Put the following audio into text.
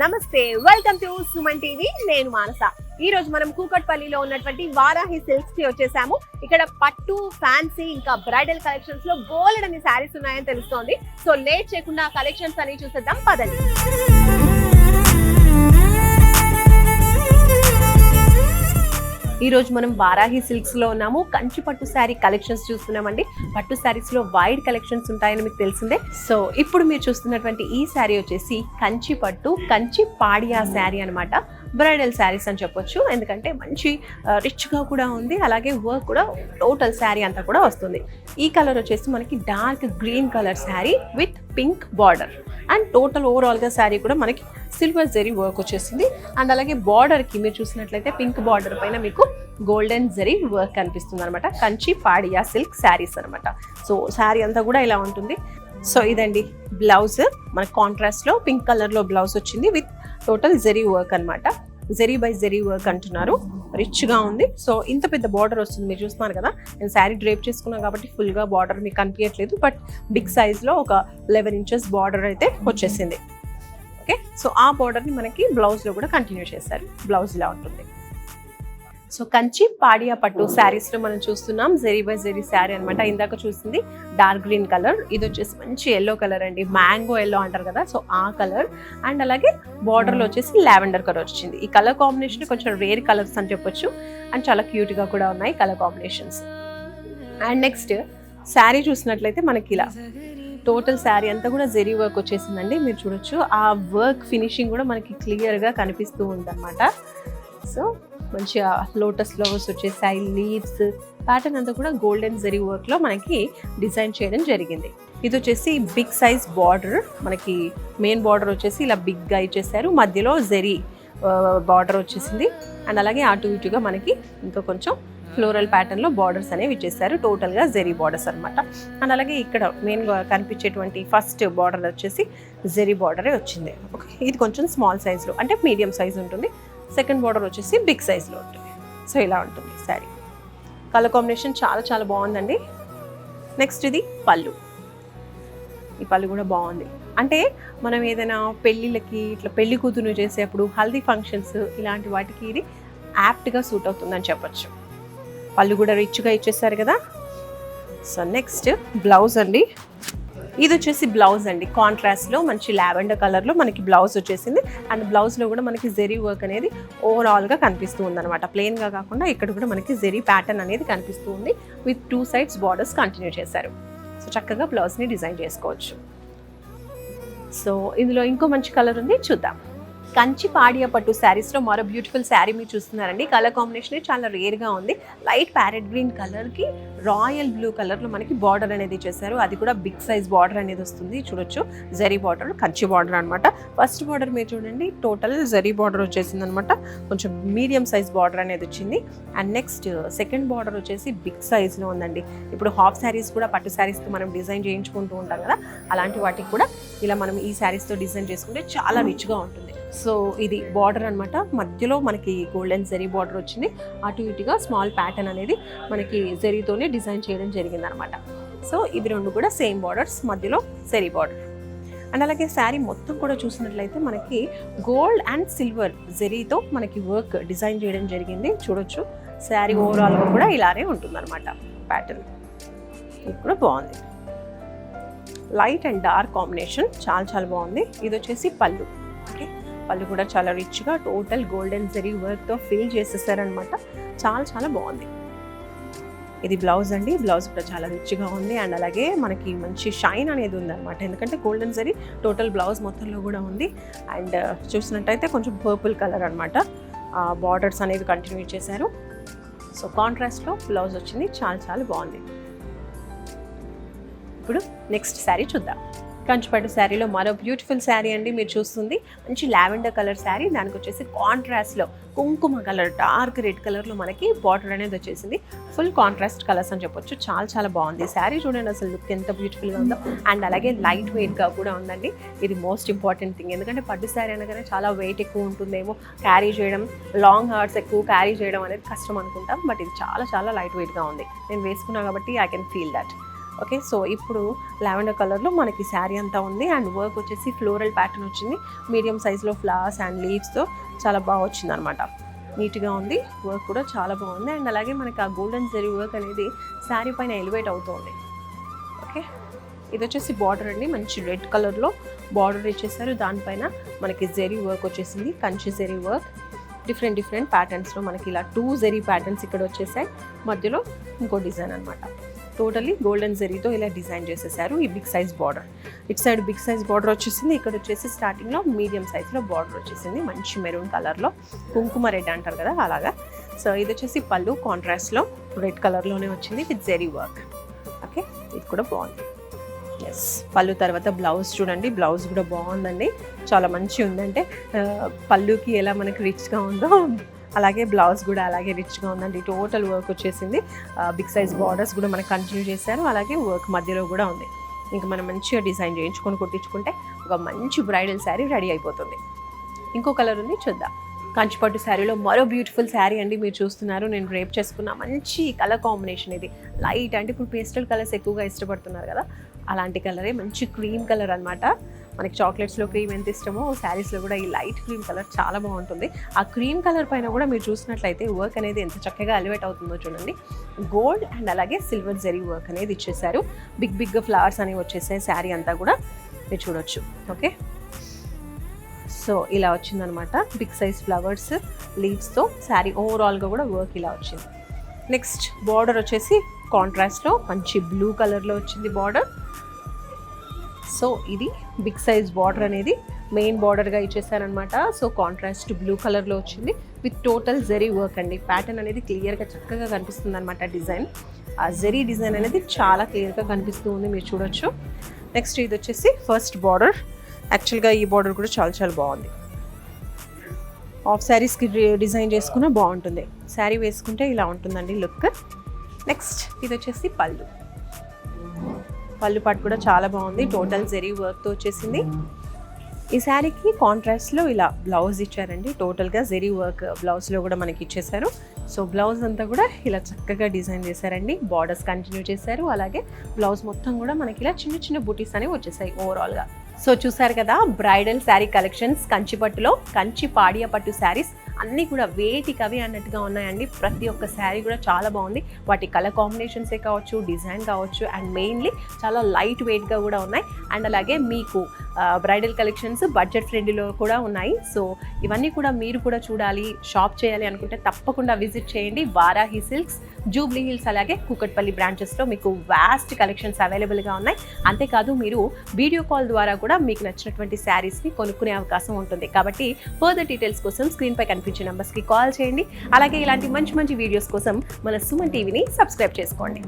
నమస్తే, welcome to Suman TV. నేను మానస. ఈ రోజు మనం కూకట్పల్లిలో ఉన్నటువంటి వారాహి సిల్క్స్ కి వచ్చేసాము. ఇక్కడ పట్టు, ఫ్యాన్సీ ఇంకా బ్రైడల్ కలెక్షన్స్ లో గోల్డ్ అని శారీస్ ఉన్నాయని తెలుస్తోంది. సో లేట్ చేయకుండా కలెక్షన్స్ అని చూసేద్దాం, పదండి. ఈ రోజు మనం వారాహి సిల్క్స్ లో ఉన్నాము. కంచి పట్టు శారీ కలెక్షన్స్ చూస్తున్నామండి. పట్టు శారీస్ లో వైడ్ కలెక్షన్స్ ఉంటాయని మీకు తెలిసిందే. సో ఇప్పుడు మీరు చూస్తున్నటువంటి ఈ శారీ వచ్చేసి కంచి పట్టు, కంచి పాడియా శారీ అన్నమాట. బ్రైడల్ శారీస్ అని చెప్పొచ్చు, ఎందుకంటే మంచి రిచ్ గా కూడా ఉంది, అలాగే వర్క్ కూడా టోటల్ శారీ అంతా కూడా వస్తుంది. ఈ కలర్ వచ్చేసి మనకి dark green colour sari with pink border, and total overall గా శారీ కూడా మనకి సిల్వర్ జరీ వర్క్ వచ్చేసింది. అండ్ అలాగే బార్డర్ కి మీరు చూసినట్లయితే పింక్ బార్డర్ పైన మీకు గోల్డెన్ జరీ వర్క్ కనిపిస్తుంది అనమాట. కంచి పాడియా సిల్క్ శారీస్ అనమాట. సో శారీ అంతా కూడా ఇలా ఉంటుంది. సో ఇదండి బ్లౌజ్, మన కాంట్రాస్ట్ లో పింక్ కలర్ లో బ్లౌజ్ వచ్చింది విత్ టోటల్ జరీ వర్క్ అనమాట. జరీ బై జరీ వర్క్ అంటున్నారు, రిచ్ గా ఉంది. సో ఇంత పెద్ద బార్డర్ వస్తుంది, మీరు చూస్తున్నారు కదా. నేను శారీ డ్రేప్ చేసుకున్నాను కాబట్టి ఫుల్ గా బార్డర్ మీకు కనిపించట్లేదు, బట్ బిగ్ సైజ్ లో ఒక 11 ఇంచెస్ బార్డర్ అయితే వచ్చేసింది. ఓకే, సో ఆ బార్డర్ ని మనకి బ్లౌజ్ లో కూడా కంటిన్యూ చేశారు. బ్లౌజ్ ఇలా ఉంటుంది. సో కంచి పాడియా పట్టు శారీస్ లో మనం చూస్తున్నాం జరీ బై జరీ శారీ అనమాట. ఇందాక చూసింది డార్క్ గ్రీన్ కలర్, ఇది వచ్చేసి మంచి ఎల్లో కలర్ అండి, మ్యాంగో ఎల్లో అంటారు కదా, సో ఆ కలర్. అండ్ అలాగే బార్డర్ లో వచ్చేసి లావెండర్ కలర్ వచ్చింది. ఈ కలర్ కాంబినేషన్ కొంచెం రేర్ కలర్స్ అని చెప్పొచ్చు, అండ్ చాలా క్యూట్ గా కూడా ఉన్నాయి colour combinations. And next sari చూసినట్లయితే మనకి ఇలా టోటల్ శారీ అంతా కూడా జరీ వర్క్ వచ్చేసిందండి. మీరు చూడొచ్చు, ఆ వర్క్ ఫినిషింగ్ కూడా మనకి క్లియర్ గా కనిపిస్తూ ఉంది అనమాట. సో మంచిగా లోటస్ ఫ్లవర్స్ వచ్చేసాయి, లీవ్స్ ప్యాటర్న్ అంతా కూడా గోల్డెన్ జరీ వర్క్ లో మనకి డిజైన్ చేయడం జరిగింది. ఇది వచ్చేసి బిగ్ సైజ్ బార్డర్, మనకి మెయిన్ బార్డర్ వచ్చేసి ఇలా బిగ్ గా ఇచ్చేసారు, మధ్యలో జరీ బార్డర్ వచ్చేసింది. అండ్ అలాగే అటు ఇటుగా మనకి ఇంకా కొంచెం ఫ్లోరల్ ప్యాటర్న్ లో బార్డర్స్ అనేవి ఇచ్చేసారు, టోటల్ గా జరీ బార్డర్స్ అనమాట. అండ్ అలాగే ఇక్కడ మెయిన్ గా కనిపించేటువంటి ఫస్ట్ బార్డర్ వచ్చేసి జరీ బార్డరే వచ్చింది. ఓకే, ఇది కొంచెం స్మాల్ సైజ్ లో, అంటే మీడియం సైజ్ ఉంటుంది. సెకండ్ బార్డర్ వచ్చేసి బిగ్ సైజ్లో ఉంటుంది. సో ఇలా ఉంటుంది శారీ. కలర్ కాంబినేషన్ చాలా చాలా బాగుందండి. నెక్స్ట్ ఇది పళ్ళు. ఈ పళ్ళు కూడా బాగుంది. అంటే మనం ఏదైనా పెళ్ళిళ్ళకి ఇట్లా పెళ్లి కూతురు చేసేప్పుడు, హల్దీ ఫంక్షన్స్ ఇలాంటి వాటికి ఇది యాప్ట్గా సూట్ అవుతుందని చెప్పొచ్చు. పళ్ళు కూడా రిచ్గా ఇచ్చేసారు కదా. సో నెక్స్ట్ బ్లౌజ్ అండి. ఇది వచ్చేసి బ్లౌజ్ అండి, కాంట్రాస్ట్ లో మంచి లావెండర్ కలర్ లో మనకి బ్లౌజ్ వచ్చేసింది. అండ్ బ్లౌజ్ లో కూడా మనకి జెరీ వర్క్ అనేది ఓవరాల్ గా కనిపిస్తూ ఉంది అనమాట. ప్లెయిన్ గా కాకుండా ఇక్కడ కూడా మనకి జెరీ ప్యాటర్న్ అనేది కనిపిస్తూ ఉంది విత్ 2 సైడ్స్ బార్డర్స్ కంటిన్యూ చేశారు. సో చక్కగా బ్లౌజ్ ని డిజైన్ చేసుకోవచ్చు. సో ఇందులో ఇంకో మంచి కలర్ ఉంది, చూద్దాం. కంచి పాడియా పట్టు శారీస్ లో మరో బ్యూటిఫుల్ శారీ మీరు చూస్తున్నారండి. కలర్ కాంబినేషన్ చాలా రేర్ గా ఉంది. లైట్ ప్యారెట్ గ్రీన్ కలర్ కి రాయల్ బ్లూ కలర్ లో మనకి బార్డర్ అనేది చేశారు. అది కూడా బిగ్ సైజ్ బార్డర్ అనేది వస్తుంది. చూడొచ్చు, జరీ బార్డర్, కంచి బార్డర్ అనమాట. ఫస్ట్ బార్డర్ మీరు చూడండి, టోటల్ జరీ బార్డర్ వచ్చేసింది అనమాట. కొంచెం మీడియం సైజ్ బార్డర్ అనేది వచ్చింది. అండ్ నెక్స్ట్ సెకండ్ బార్డర్ వచ్చేసి బిగ్ సైజ్ లో ఉందండి. ఇప్పుడు హాఫ్ శారీస్ కూడా పట్టు శారీస్ తో మనం డిజైన్ చేయించుకుంటూ ఉంటాం కదా, అలాంటి వాటికి కూడా ఇలా మనం ఈ శారీస్ తో డిజైన్ చేసుకుంటే చాలా రిచ్ గా ఉంటుంది. సో ఇది బార్డర్ అనమాట, మధ్యలో మనకి గోల్డెన్ జరీ బార్డర్ వచ్చింది. అటు ఇటుగా స్మాల్ ప్యాటర్న్ అనేది మనకి జరీతోనే డిజైన్ చేయడం జరిగింది అనమాట. సో ఇవి రెండు కూడా సేమ్ బార్డర్స్, మధ్యలో జరీ బార్డర్. అండ్ అలాగే శారీ మొత్తం కూడా చూసినట్లయితే మనకి గోల్డ్ అండ్ సిల్వర్ జరీతో మనకి వర్క్ డిజైన్ చేయడం జరిగింది. చూడొచ్చు, శారీ ఓవరాల్గా కూడా ఇలానే ఉంటుంది అనమాట ప్యాటర్న్. ఇది కూడా బాగుంది, లైట్ అండ్ డార్క్ కాంబినేషన్, చాలా చాలా బాగుంది. ఇది వచ్చేసి పళ్ళు. ఓకే, పళ్ళు కూడా చాలా రిచ్గా టోటల్ గోల్డెన్ జరీ వర్క్తో ఫిల్ చేసేసారనమాట. చాలా చాలా బాగుంది. ఇది బ్లౌజ్ అండి. బ్లౌజ్ కూడా చాలా రిచ్గా ఉంది. అండ్ అలాగే మనకి మంచి షైన్ అనేది ఉందన్నమాట, ఎందుకంటే గోల్డెన్ జరీ టోటల్ బ్లౌజ్ మొత్తంలో కూడా ఉంది. అండ్ చూసినట్టయితే కొంచెం పర్పుల్ కలర్ అనమాట, బార్డర్స్ అనేది కంటిన్యూ చేశారు. సో కాంట్రాస్ట్లో బ్లౌజ్ వచ్చింది, చాలా చాలా బాగుంది. ఇప్పుడు నెక్స్ట్ శారీ చూద్దాం. కంచిపట్టు శారీలో మరో బ్యూటిఫుల్ శారీ అండి మీరు చూస్తుంది. మంచి లావెండర్ కలర్ శారీ, దానికి వచ్చేసి కాంట్రాస్ట్లో కుంకుమ కలర్, డార్క్ రెడ్ కలర్లో మనకి బార్డర్ అనేది వచ్చేసింది. ఫుల్ కాంట్రాస్ట్ కలర్స్ అని చెప్పొచ్చు. చాలా చాలా బాగుంది శారీ. చూడండి అసలు లుక్ ఎంత బ్యూటిఫుల్గా ఉందో. అండ్ అలాగే లైట్ వెయిట్గా కూడా ఉందండి. ఇది మోస్ట్ ఇంపార్టెంట్ థింగ్, ఎందుకంటే పట్టు శారీ అనగానే చాలా వెయిట్ ఎక్కువ ఉంటుందేమో, క్యారీ చేయడం, లాంగ్ హార్స్ ఎక్కువ క్యారీ చేయడం అనేది కష్టం అనుకుంటాం. బట్ ఇది చాలా చాలా లైట్ వెయిట్గా ఉంది. నేను వేసుకున్నా కాబట్టి I can feel that. Okay, so ఇప్పుడు లావెండర్ కలర్లో మనకి శారీ అంతా ఉంది అండ్ వర్క్ వచ్చేసి ఫ్లోరల్ ప్యాటర్న్ వచ్చింది. మీడియం సైజ్లో ఫ్లవర్స్ అండ్ లీవ్స్తో చాలా బాగా వచ్చింది అనమాట. నీట్గా ఉంది, వర్క్ కూడా చాలా బాగుంది. అండ్ అలాగే మనకి ఆ గోల్డెన్ జరీ వర్క్ అనేది శారీ పైన ఎలివేట్ అవుతుంది. ఓకే, ఇది వచ్చేసి బార్డర్ అండి, మంచి రెడ్ కలర్లో బార్డర్ ఇచ్చేసారు. దానిపైన మనకి జరీ వర్క్ వచ్చేసింది, కంచి జరీ వర్క్. డిఫరెంట్ ప్యాటర్న్స్లో మనకి ఇలా 2 జరీ ప్యాటర్న్స్ ఇక్కడ వచ్చేసాయి. మధ్యలో ఇంకో డిజైన్ అనమాట. టోటల్లీ గోల్డెన్ జరీతో ఇలా డిజైన్ చేసేసారు. ఈ బిగ్ సైజ్ బార్డర్, ఇటు సైడ్ బిగ్ సైజ్ బార్డర్ వచ్చేసింది. ఇక్కడ వచ్చేసి స్టార్టింగ్లో మీడియం సైజ్లో బార్డర్ వచ్చేసింది, మంచి మెరూన్ కలర్లో, కుంకుమ రెడ్ అంటారు కదా అలాగా. సో ఇది వచ్చేసి పళ్ళు కాంట్రాస్ట్లో రెడ్ కలర్లోనే వచ్చింది విత్ జరీ వర్క్. ఓకే, ఇది కూడా బాగుంది. ఎస్, పళ్ళు తర్వాత బ్లౌజ్ చూడండి, బ్లౌజ్ కూడా బాగుందండి, చాలా మంచిగా ఉందంటే పళ్ళుకి ఎలా మనకి రిచ్గా ఉందో అలాగే బ్లౌజ్ కూడా అలాగే రిచ్గా ఉందండి. టోటల్ వర్క్ వచ్చేసింది. బిగ్ సైజ్ బార్డర్స్ కూడా మనకి కంటిన్యూ చేశారు. అలాగే వర్క్ మధ్యలో కూడా ఉంది. ఇంకా మనం మంచిగా డిజైన్ చేయించుకొని కుట్టించుకుంటే ఒక మంచి బ్రైడల్ శారీ రెడీ అయిపోతుంది. ఇంకో కలర్ ఉంది, చూద్దాం. కంచిపట్టు శారీలో మరో బ్యూటిఫుల్ శారీ అండి మీరు చూస్తున్నారు. నేను రేప్ చేసుకున్న మంచి కలర్ కాంబినేషన్ ఇది. లైట్ అంటే ఇప్పుడు పేస్టల్ కలర్స్ ఎక్కువగా ఇష్టపడుతున్నారు కదా, అలాంటి కలరే, మంచి క్రీమ్ కలర్ అనమాట. మనకి చాక్లెట్స్లో క్రీమ్ ఎంత ఇష్టమో శారీస్లో కూడా ఈ లైట్ క్రీమ్ కలర్ చాలా బాగుంటుంది. ఆ క్రీమ్ కలర్ పైన కూడా మీరు చూసినట్లయితే వర్క్ అనేది ఎంత చక్కగా ఎలివేట్ అవుతుందో చూడండి. గోల్డ్ అండ్ అలాగే సిల్వర్ జరీ వర్క్ అనేది ఇచ్చేసారు. బిగ్ ఫ్లవర్స్ అనేవి వచ్చేసాయి శారీ అంతా కూడా మీరు చూడొచ్చు. ఓకే, సో ఇలా వచ్చిందనమాట. బిగ్ సైజ్ ఫ్లవర్స్ లీవ్స్తో శారీ ఓవరాల్గా కూడా వర్క్ ఇలా వచ్చింది. నెక్స్ట్ బార్డర్ వచ్చేసి కాంట్రాస్ట్లో మంచి బ్లూ కలర్లో వచ్చింది బార్డర్. సో ఇది బిగ్ సైజ్ బార్డర్ అనేది మెయిన్ బార్డర్గా ఇచ్చేసారనమాట. సో కాంట్రాస్ట్ బ్లూ కలర్లో వచ్చింది విత్ టోటల్ జరీ వర్క్ అండి. ప్యాటర్న్ అనేది క్లియర్గా చక్కగా కనిపిస్తుంది అనమాట. డిజైన్, ఆ జరీ డిజైన్ అనేది చాలా క్లియర్గా కనిపిస్తూ ఉంది, మీరు చూడొచ్చు. నెక్స్ట్ ఇది వచ్చేసి ఫస్ట్ బార్డర్. యాక్చువల్గా ఈ బార్డర్ కూడా చాలా బాగుంది. ఆఫ్ శారీస్కి డిజైన్ చేసుకున్నా బాగుంటుంది. శారీ వేసుకుంటే ఇలా ఉంటుందండి లుక్. నెక్స్ట్ ఇది వచ్చేసి పళ్ళు. పళ్ళు పాటు కూడా చాలా బాగుంది, టోటల్ జరీ వర్క్తో వచ్చేసింది. ఈ శారీకి కాంట్రాస్ట్లో ఇలా బ్లౌజ్ ఇచ్చారండి. టోటల్గా జరీ వర్క్ బ్లౌజ్లో కూడా మనకి ఇచ్చేసారు. సో బ్లౌజ్ అంతా కూడా ఇలా చక్కగా డిజైన్ చేశారండి. బార్డర్స్ కంటిన్యూ చేశారు. అలాగే బ్లౌజ్ మొత్తం కూడా మనకి ఇలా చిన్న బూటీస్ అనేవి వచ్చేసాయి ఓవరాల్గా. సో చూసారు కదా, బ్రైడల్ శారీ కలెక్షన్స్ కంచిపట్టులో. కంచి పాడియా పట్టు శారీస్ అన్నీ కూడా వేటికవి అన్నట్టుగా ఉన్నాయండి. ప్రతి ఒక్క శారీ కూడా చాలా బాగుంది. వాటి కలర్ కాంబినేషన్సే కావచ్చు, డిజైన్ కావచ్చు, అండ్ మెయిన్లీ చాలా లైట్ వెయిట్గా కూడా ఉన్నాయి. అండ్ అలాగే మీకు బ్రైడల్ కలెక్షన్స్ బడ్జెట్ ఫ్రెండ్లీలో కూడా ఉన్నాయి. సో ఇవన్నీ కూడా మీరు కూడా చూడాలి, షాప్ చేయాలి అనుకుంటే తప్పకుండా విజిట్ చేయండి. వారాహి సిల్క్స్, జూబ్లీ హిల్స్, అలాగే కూకట్పల్లి బ్రాంచెస్లో మీకు వాస్ట్ కలెక్షన్స్ అవైలబుల్గా ఉన్నాయి. అంతేకాదు మీరు వీడియో కాల్ ద్వారా కూడా మీకు నచ్చినటువంటి శారీస్ని కొనుక్కునే అవకాశం ఉంటుంది. కాబట్టి ఫర్దర్ డీటెయిల్స్ కోసం స్క్రీన్పై కనిపించే నెంబర్స్కి కాల్ చేయండి. అలాగే ఇలాంటి మంచి వీడియోస్ కోసం మన సుమన్ టీవీని సబ్స్క్రైబ్ చేసుకోండి.